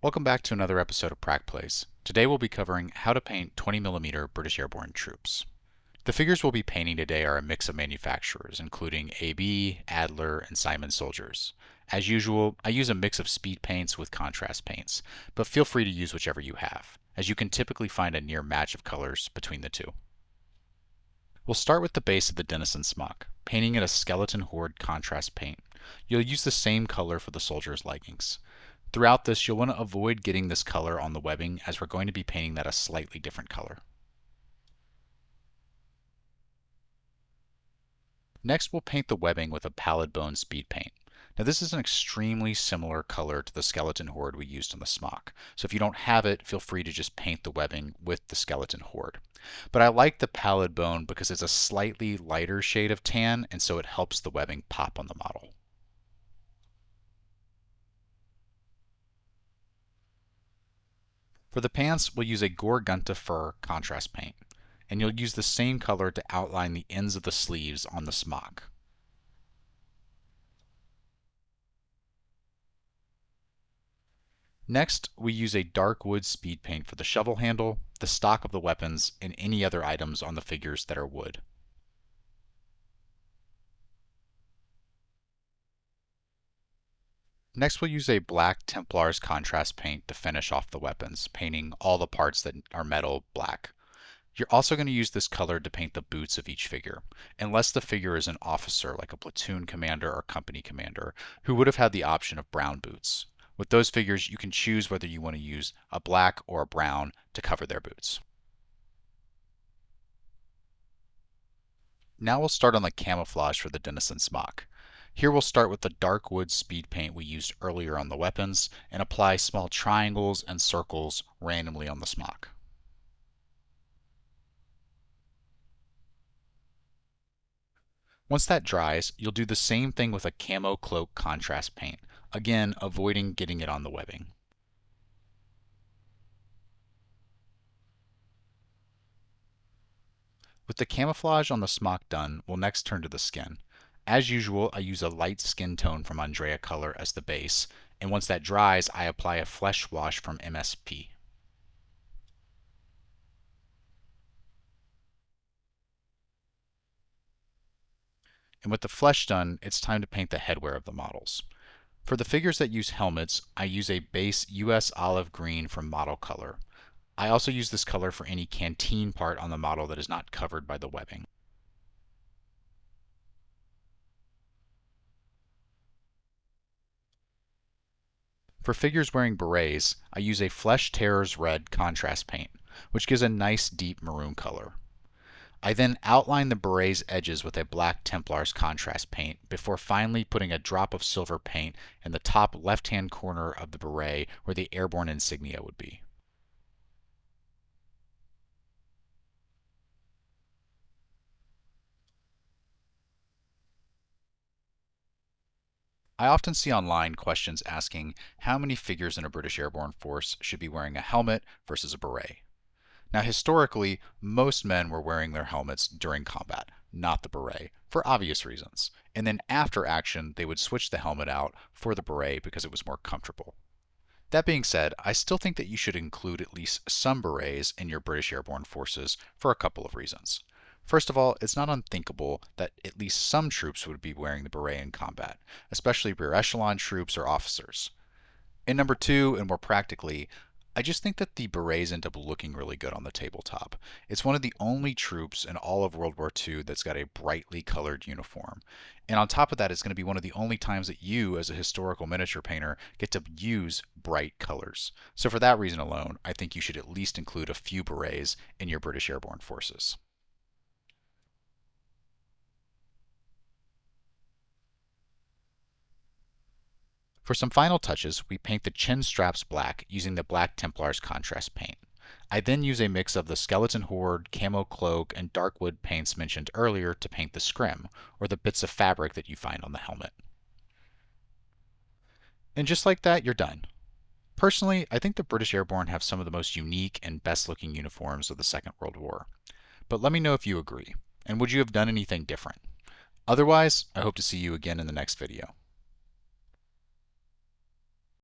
Welcome back to another episode of Prac Plays. Today we'll be covering how to paint 20mm British Airborne troops. The figures we'll be painting today are a mix of manufacturers, including AB, Adler, and Simon Soldiers. As usual, I use a mix of speed paints with contrast paints, but feel free to use whichever you have, as you can typically find a near match of colors between the two. We'll start with the base of the Denizen smock, painting it a skeleton horde contrast paint. You'll use the same color for the soldier's leggings. Throughout this, you'll want to avoid getting this color on the webbing as we're going to be painting that a slightly different color. Next, we'll paint the webbing with a pallid bone speed paint. Now this is an extremely similar color to the skeleton horde we used on the smock, so if you don't have it, feel free to just paint the webbing with the skeleton horde. But I like the pallid bone because it's a slightly lighter shade of tan, and so it helps the webbing pop on the model. For the pants, we'll use a Gorgunta fur contrast paint, and you'll use the same color to outline the ends of the sleeves on the smock. Next, we use a dark wood speed paint for the shovel handle, the stock of the weapons, and any other items on the figures that are wood. Next, we'll use a black Templar's contrast paint to finish off the weapons, painting all the parts that are metal black. You're also going to use this color to paint the boots of each figure, unless the figure is an officer like a platoon commander or company commander, who would have had the option of brown boots. With those figures, you can choose whether you want to use a black or a brown to cover their boots. Now we'll start on the camouflage for the Denizen smock. Here we'll start with the dark wood speed paint we used earlier on the weapons and apply small triangles and circles randomly on the smock. Once that dries, you'll do the same thing with a camo cloak contrast paint, again avoiding getting it on the webbing. With the camouflage on the smock done, we'll next turn to the skin. As usual, I use a light skin tone from Andrea Color as the base, and once that dries, I apply a flesh wash from MSP. And with the flesh done, it's time to paint the headwear of the models. For the figures that use helmets, I use a base US olive green from Model Color. I also use this color for any canteen part on the model that is not covered by the webbing. For figures wearing berets, I use a Flesh Terrors Red contrast paint, which gives a nice deep maroon color. I then outline the beret's edges with a black Templar's contrast paint before finally putting a drop of silver paint in the top left-hand corner of the beret where the airborne insignia would be. I often see online questions asking how many figures in a British Airborne force should be wearing a helmet versus a beret. Now, historically, most men were wearing their helmets during combat, not the beret, for obvious reasons. And then after action, they would switch the helmet out for the beret because it was more comfortable. That being said, I still think that you should include at least some berets in your British Airborne forces for a couple of reasons. First of all, it's not unthinkable that at least some troops would be wearing the beret in combat, especially rear echelon troops or officers. And number two, and more practically, I just think that the berets end up looking really good on the tabletop. It's one of the only troops in all of World War II that's got a brightly colored uniform. And on top of that, it's going to be one of the only times that you, as a historical miniature painter, get to use bright colors. So for that reason alone, I think you should at least include a few berets in your British Airborne forces. For some final touches, we paint the chin straps black using the black Templar's contrast paint. I then use a mix of the skeleton horde, camo cloak, and dark wood paints mentioned earlier to paint the scrim, or the bits of fabric that you find on the helmet. And just like that, you're done. Personally, I think the British Airborne have some of the most unique and best looking uniforms of the Second World War. But let me know if you agree, and would you have done anything different? Otherwise, I hope to see you again in the next video.